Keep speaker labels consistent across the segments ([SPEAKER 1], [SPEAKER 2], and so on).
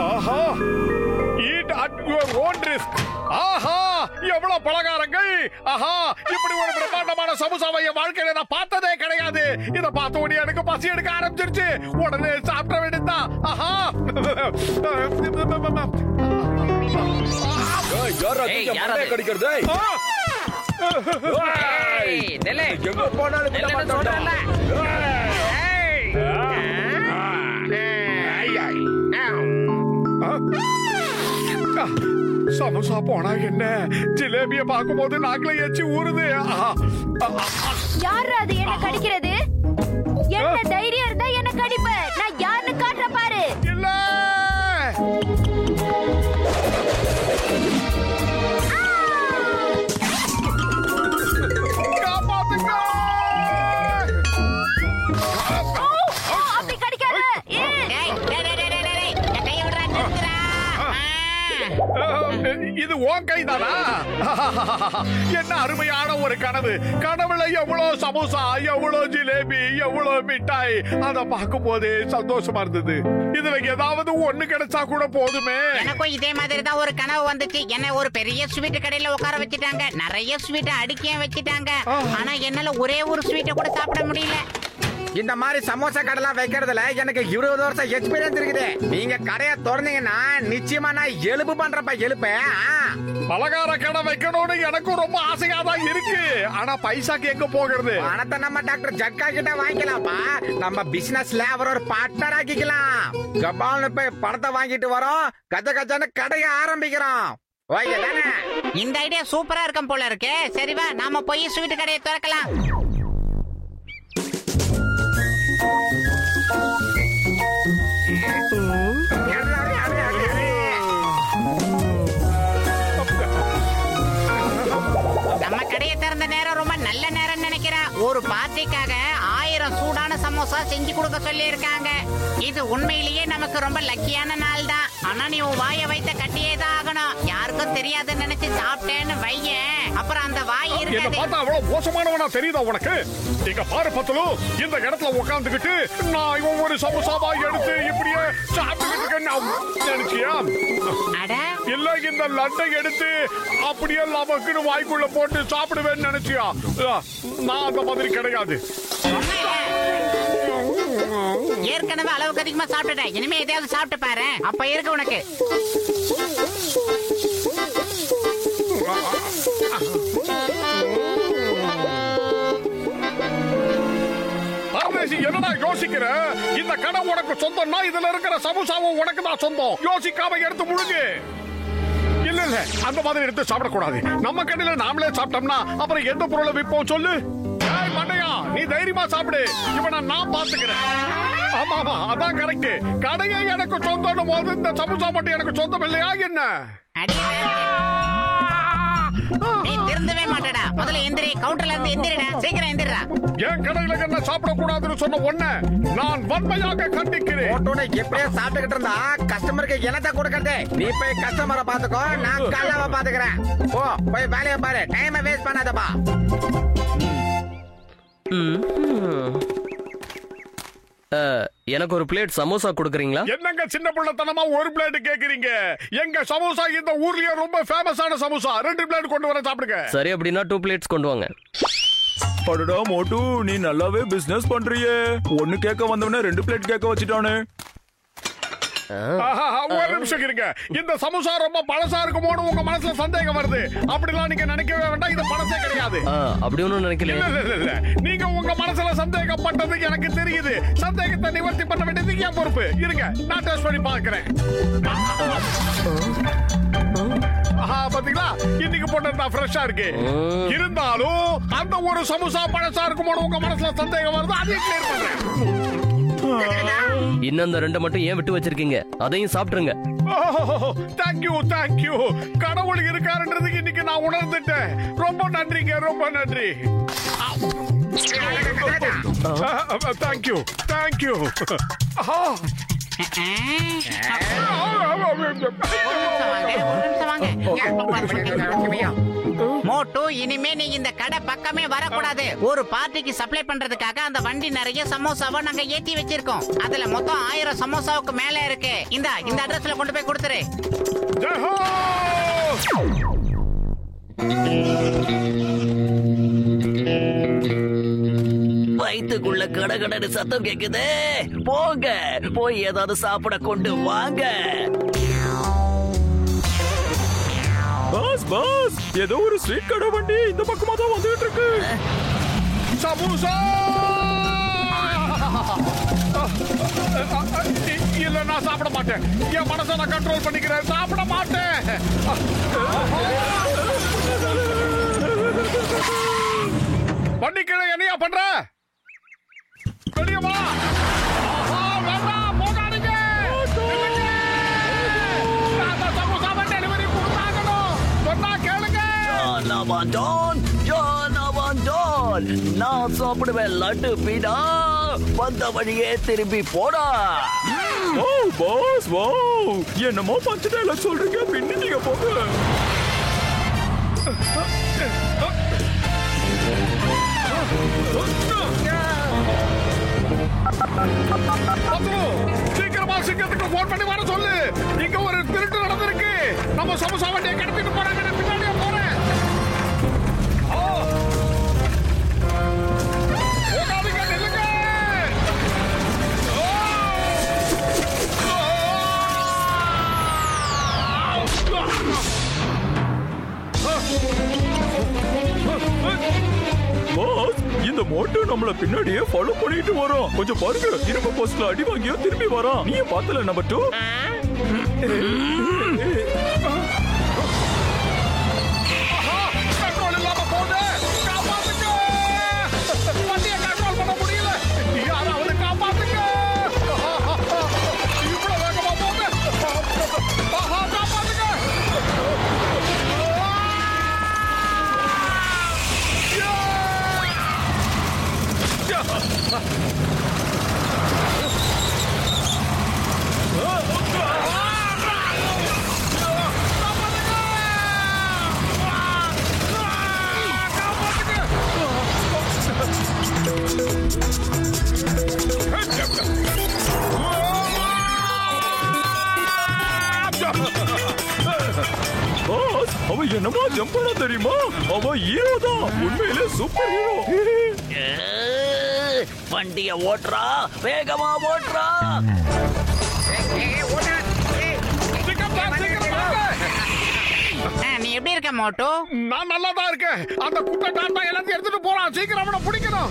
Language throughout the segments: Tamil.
[SPEAKER 1] Aha, eat at your own risk. ஆஹா, எவ்வளவு பலகாரங்கள். ஆஹா, இப்படி ஒரு பிரம்மாண்டமான சமோசாவை என் வாழ்க்கையில நான் பார்த்ததே கிடையாது. இத பார்த்த உடனே எனக்கு பசி எடுக்க ஆரம்பிச்சிருச்சு. உடனே சாப்பிட வேண்டியதுதான். ஆஹா,
[SPEAKER 2] யாரா கடிக்கிறது? எங்க போனாலும் விட மாட்டோம்டா.
[SPEAKER 1] சமோசா போனா என்ன, ஜிலேபிய பார்க்கும் போது நாக்குல எச்சி ஊறுது.
[SPEAKER 3] யாரு அது என்ன கடிக்கிறது? என்ன தைரியம் இருந்தா என்ன கடிப்ப? நான் யாருன்னு காட்டுற பாரு.
[SPEAKER 1] இல்ல
[SPEAKER 3] அப்படி கடிக்காத.
[SPEAKER 1] இது உன் கைதானா? என்ன அருமையான ஒரு கனவு. கனவுல எவ்வளவு சமோசா, எவ்வளவு ஜிலேபி, எவ்வளவு மிட்டாய். அத பார்க்கும் போதே சந்தோஷமா இருந்தது. இதுல ஏதாவது ஒண்ணு கிடைச்சா கூட போதுமே.
[SPEAKER 4] எனக்கும் இதே மாதிரி தான் ஒரு கனவு வந்துச்சு. என்ன ஒரு பெரிய ஸ்வீட் கடையில உட்கார வச்சுட்டாங்க. நிறைய ஸ்வீட் அடுக்கிய வச்சுட்டாங்க. ஆனா என்னால ஒரே ஒரு ஸ்வீட்டை கூட சாப்பிட முடியல.
[SPEAKER 2] இந்த மாதிரி சமோசா கடைலாம் வைக்கிறதுல எனக்கு 20 வருஷம் எக்ஸ்பீரியன்ஸ் இருக்குது. நீங்க கடையை திறந்தீங்கன்னா நிச்சயமா நான் எழுப்பு பண்றப்ப எழுப்பேன்.
[SPEAKER 1] பலகார கடை வைக்கணும்னு எனக்கும் ரொம்ப ஆசையா தான் இருக்கு. ஆனா பைசாக்கு எங்க போகிறது?
[SPEAKER 2] பணத்தை நம்ம டாக்டர் ஜக்கா கிட்ட வாங்கிக்கலாம்ப்பா. நம்ம பிசினஸ்ல அவர் ஒரு பார்ட்னர் ஆக்கிக்கலாம். கபால்னு போய் பணத்தை வாங்கிட்டு வரோம், கஜ கஜான்னு கடையை ஆரம்பிக்கிறோம்.
[SPEAKER 4] இந்த ஐடியா சூப்பரா இருக்கும் போல இருக்கு. சரிவா, நாம போய் ஸ்வீட் கடையை திறக்கலாம். நம்ம கடையை திறந்த நேரம் ரொம்ப நல்ல நேரம் நினைக்கிறேன். ஒரு பார்ட்டிக்காக 1000 சூடான சமோசா செஞ்சு கொடுக்க சொல்லி இருக்காங்க. இது உண்மையிலேயே நமக்கு ரொம்ப லக்கியான நாள் தான். ஆனா நீ உன் வாயை வைத்த கட்டியே தான் ஆகணும். யாருக்கும் தெரியாதுன்னு நினைச்சு சாப்பிட்டேன்னு வையேன், அப்புறம் அந்த வாய் இருக்காது.
[SPEAKER 1] பார்த்தா அவ்வளவு மோசமானவனா தெரியுதா உனக்கு? இங்க பாரு பத்துலு, இந்த இடத்துல உட்கார்ந்துகிட்டு நான் ஒவ்வொரு சமோசாவா எடுத்து இப்படியே சாப்பிட்டுக்கிட்டு நினைச்சியா? இல்ல இந்த லட்டை எடுத்து அப்படியே நமக்குன்னு வாய்க்குள்ள போட்டு சாப்பிடுவேன்னு நினைச்சியா? நான் அந்த மாதிரி கிடையாது.
[SPEAKER 4] ஏற்கனவே அளவுக்கு அதிகமா சாப்பிட்டுட்டேன். இனிமே எதையாவது சாப்பிட்டு பாரு, அப்ப இருக்கு உனக்கு.
[SPEAKER 1] என்னடா யோசிக்கிற? இந்த கடை உனக்கு சொந்தம்னா இதுல இருக்கிற சமோசாவும் உனக்கு தான் சொந்தம். யோசிக்காம எடுத்து முழுங்கு. இல்ல இல்ல, அந்த மாதிரி எடுத்து சாப்பிடக்கூடாது. நம்ம கடையில நாமளே சாப்பிட்டோம்னா அப்புறம் எந்த பொருளை விற்போம் சொல்லு? மண்டையா, நீ தைரியமா சாப்பிடு. இவனை நான் பாத்துக்கிறேன். ஆமா ஆமா, அதான் கரெக்ட். கடையை எனக்கு சொந்தம் போது இந்த சமோசா மட்டும் எனக்கு சொந்தம் இல்லையா என்ன?
[SPEAKER 4] திருந்தவே மாட்டடா. முதல்ல எந்திரி, கவுண்டர்ல இருந்து எந்திரிடா, சீக்கிரம் எந்திரா.
[SPEAKER 1] என் கடையில என்ன சாப்பிடக்கூடாதுன்னு சொன்ன ஒண்ணு நான் வன்மையாக கண்டிக்கிறேன்.
[SPEAKER 2] எப்படியே சாப்பிட்டுக்கிட்டு இருந்தா கஸ்டமருக்கு என்னத்தை கொடுக்கறது? நீ போய் கஸ்டமரை பாத்துக்கோ, நான் கல்லாவை பாத்துக்கிறேன். ஓ, போய் வேலையை பாரு, டைமை வேஸ்ட் பண்ணாதப்பா.
[SPEAKER 5] எனக்கு ஒரு பிளேட் சமோசா கொடுக்குறீங்களா?
[SPEAKER 1] என்னங்க சின்ன பிள்ளைத்தனமா ஒரு பிளேட் கேக்குறீங்க? எங்க சமோசா இந்த ஊர்லயே ரொம்ப ஃபேமஸான சமோசா. 2 பிளேட் கொண்டு வர சாப்பிடுங்க.
[SPEAKER 5] சரி, அப்படின்னா 2 பிளேட்ஸ் கொண்டு வாங்க.
[SPEAKER 6] படுடா மோட்டு, நீ நல்லாவே பிசினஸ் பண்றியே. 1 கேக்க வந்தவனே 2 பிளேட் கேக்க வச்சிட்டானே.
[SPEAKER 1] ஒரு நிமிஷம் இருங்க. இந்த சமோசா ரொம்ப பழசா இருக்குமோன்னு உங்க மனசுல சந்தேகம் வருது. அப்படிலாம் நீங்க நினைக்கவே வேண்டாம். இது பழசே கிடையாது.
[SPEAKER 5] அப்படி ஒண்ணும் நினைக்கல.
[SPEAKER 1] இல்ல, நீங்க உங்க மனசுல சந்தேகப்பட்டது எனக்கு தெரியுது. சந்தேகத்தை நிவர்த்தி பண்ண வேண்டியது என் பொறுப்பு. இருங்க, நான் டெஸ்ட் பண்ணி பாக்குறேன். பாத்தீங்களா, இன்னைக்கு போட்டா ஃப்ரெஷ்ஷா இருக்கு. இருந்தாலும் அந்த ஒரு சமோசா பழசா இருக்குமோன்னு உங்க மனசுல சந்தேகம் வருது. அதையும் கிளியர் பண்றேன்.
[SPEAKER 5] இன்னும் அந்த 2 மட்டும் ஏன் விட்டு வச்சிருக்கீங்க? அதையும் சாப்பிட்டுருங்க.
[SPEAKER 1] தேங்க்யூ. கடவுள் இருக்காருன்றதுக்கு இன்னைக்கு நான் உணர்ந்துட்டேன். ரொம்ப நன்றிங்க, ரொம்ப நன்றி. தேங்க்யூ.
[SPEAKER 4] மோட்டு, இனிமே நீ இந்த கடை பக்கமே வரக்கூடாது. ஒரு பார்ட்டிக்கு சப்ளை பண்றதுக்காக அந்த வண்டி நிறைய சமோசாவை நாங்க ஏத்தி வச்சிருக்கோம். அதுல மொத்தம் 1000 சமோசாவுக்கு மேல இருக்கு. இந்த அட்ரஸ்ல கொண்டு போய் கொடுத்துரு.
[SPEAKER 5] வயிற்றுக்குள்ள கடகடன்னு சத்தம் கேக்குது. போங்க, போய் ஏதாவது சாப்பிட கொண்டு வாங்க.
[SPEAKER 6] பாஸ் பாஸ், ஏதோ ஒரு ஸ்வீட் கடை வண்டி இந்த பக்கமா தான் வந்துட்டு இருக்கு.
[SPEAKER 1] சமோசா இல்ல, நான் சாப்பிட மாட்டேன். என் மனசை நான் கண்ட்ரோல் பண்ணிக்கிறேன். சாப்பிட மாட்டேன். வண்டி கீழே என்னையா பண்ற? வெளியே வா. வேண்டாம், போகாதீங்க. நான் சமோசாவை டெலிவரி கொடுத்தாகணும். சொன்னா கேளுங்க.
[SPEAKER 5] நான் சாப்பிடுவேன் லட்டு பீடா. வந்த வழியே திரும்பி போடா.
[SPEAKER 6] ஓ பாஸ், வாவ், என்னமோ பஞ்ச டயலாக் சொல்றீங்க, பின்னிட்டீங்க போங்க.
[SPEAKER 1] சீக்கிரமா சிங்கத்துக்கு போன் பண்ணி வர சொல்லு. இங்க ஒரு திருட்டு நடந்திருக்கு. நம்ம சமோசா வண்டியை கடத்திட்டு போறாங்க. நான் பின்னாடியே போறேன். போகாதீங்க, நில்லுங்க.
[SPEAKER 6] பாஸ், இந்த மோட்டோ நம்மள பின்னாடியே ஃபாலோ பண்ணிட்டு வரோம். கொஞ்சம் பாருங்க, இரும்பு போஸ்ட்ல அடி வாங்கியோ திரும்பி வரோம். நீ பார்த்தல நம்பர் 2.
[SPEAKER 1] கண்ட்ரோல் இல்லாம போகுது. காப்பாத்துங்க. வண்டியை கண்ட்ரோல் பண்ண முடியல. யாராவது காப்பாத்துங்க. இவ்வளவு வேகமா போகுது. காப்பாத்துங்க.
[SPEAKER 6] பாஸ், அவ என்னமா ஜம்ப் பண்ண தெரியுமா? அவ ஹீரோ தான், உண்மையிலே சூப்பர் ஹீரோ.
[SPEAKER 5] வண்டிய ஓட்டுறா, வேகமா ஓட்டுறா.
[SPEAKER 4] நீ எப்படி இருக்க மோட்டு?
[SPEAKER 1] நான் நல்லா தான் இருக்கேன். அந்த குட்டை டாட்டா எல்லாத்தையும் எடுத்துட்டு போறான். சீக்கிரம் அவனை பிடிக்கணும்.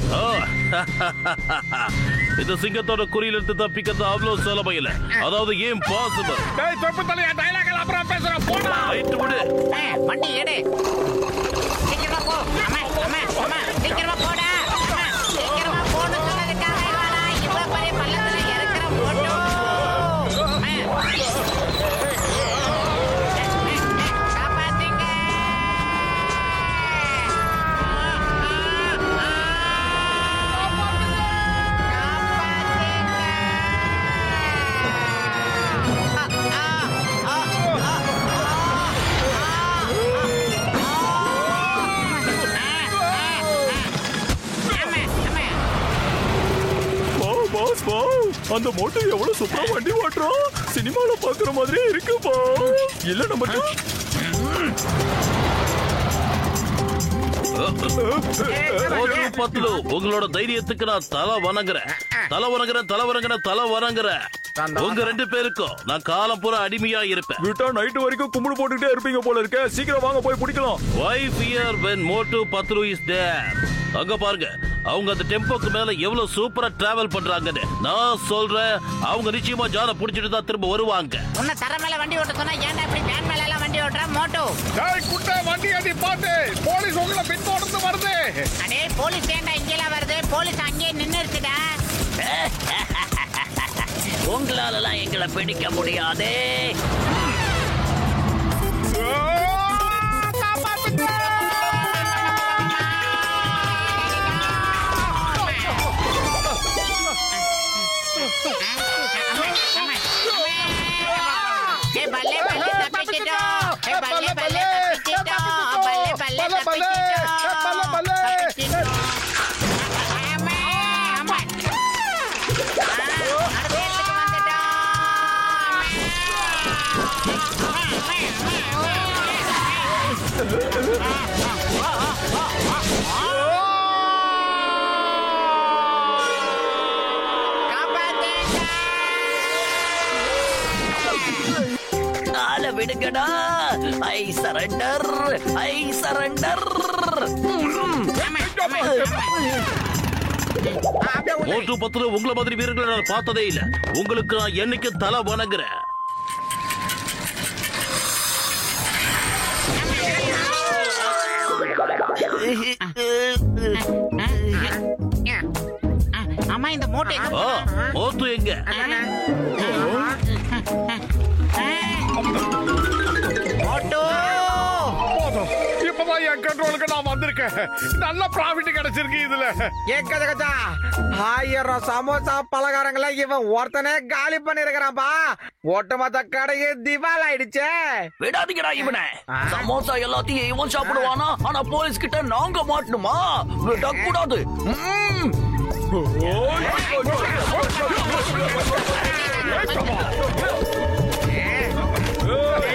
[SPEAKER 7] இந்த சிங்கத்தோட குறியிலிருந்து தப்பிக்கிறது அவ்வளவு சுலபம் இல்ல. அதாவது ஏன் பாசிபிள்.
[SPEAKER 1] டேய் தொப்பு தலையா, டயலாக் அப்புறம் பேசுறேன். போடா.
[SPEAKER 7] ரைட் விடு.
[SPEAKER 4] வண்டி எடு. சீக்கிரமா போ. அம்மா அம்மா அம்மா, சீக்கிரமா போடா. சீக்கிரமா போன்னு சொன்னதுக்காக இவளா இவ்வளவு பெரிய பள்ளத்துல இறக்குற மோட்டு. காப்பாத்துங்க.
[SPEAKER 6] பாஸ், வாவ், அந்த மோட்டோ எவ்வளவு சூப்பரா வண்டி ஓட்டுறோம். சினிமால பாக்குற மாதிரியே இருக்குப்பா. இல்ல நம்பர் 2.
[SPEAKER 7] பத்துலு, உங்களோட தைரியத்துக்கு நான் தலை வணங்குறேன். உங்க 2 பேருக்கும் நான் காலம் பூரா அடிமையா இருப்பேன்.
[SPEAKER 6] விட்டா நைட் வரைக்கும் கும்பிடு போட்டுட்டே இருப்பீங்க போல இருக்க. சீக்கிரம் வாங்க, போய் பிடிக்கலாம்.
[SPEAKER 7] Why fear when Motu Patru is there? அங்க பாருங்க, அவங்க அந்த டெம்போக்கு மேல எவ்வளவு சூப்பரா டிராவல் பண்றாங்கன்னு. நான் சொல்றேன், அவங்க நிச்சயமா ஜான புடிச்சிட்டு தான் திரும்ப வருவாங்க.
[SPEAKER 4] உன்னை தர மேல வண்டி ஓட்ட சொன்னா ஏன்டா இப்படி வேன் மேல எல்லாம் வண்டி ஓட்டுற மோட்டு?
[SPEAKER 1] டேய் குட்டை, வண்டி அடி பாத்து. போலீஸ் உங்களை பின்தொடர்ந்து வருது.
[SPEAKER 4] அடே, போலீஸ் ஏன்டா இங்கெல்லாம் வருது? போலீஸ் அங்கேயே நின்னுருச்சுடா.
[SPEAKER 5] உங்களாலலாம் எங்களை பிடிக்க முடியாதே. ஆள விடுங்கடா. I surrender, I surrender.
[SPEAKER 7] மோட்டு 10 உங்களை மாதிரி வீரர்களை நான் பார்த்ததே இல்ல. உங்களுக்கு நான் என்னைக்கு தலை வணங்குறேன்.
[SPEAKER 4] அம்மா இந்த மூட்டை
[SPEAKER 7] மோட்டு எங்க?
[SPEAKER 4] மோட்டு
[SPEAKER 1] போதும், இப்பதான் என் கண்ட்ரோலுக்கு நான் வந்திருக்கேன். நல்ல ப்ராஃபிட் கிடைச்சிருக்கு இதுல.
[SPEAKER 2] ஏ கஜ கஜா 1000 சமோசா பலகாரங்களை இவன் ஒருத்தனே காலி பண்ணிருக்கிறான்பா. ஒட்டுமொத்த கடையே திவால் ஆயிடுச்சே.
[SPEAKER 5] விடாதீங்கடா இவனை. சமோசா எல்லாத்தையும் இவன் சாப்பிடுவானா? ஆனா போலீஸ் கிட்ட நாங்க மாட்டணுமா? விடக்கூடாது.
[SPEAKER 1] ஏய்,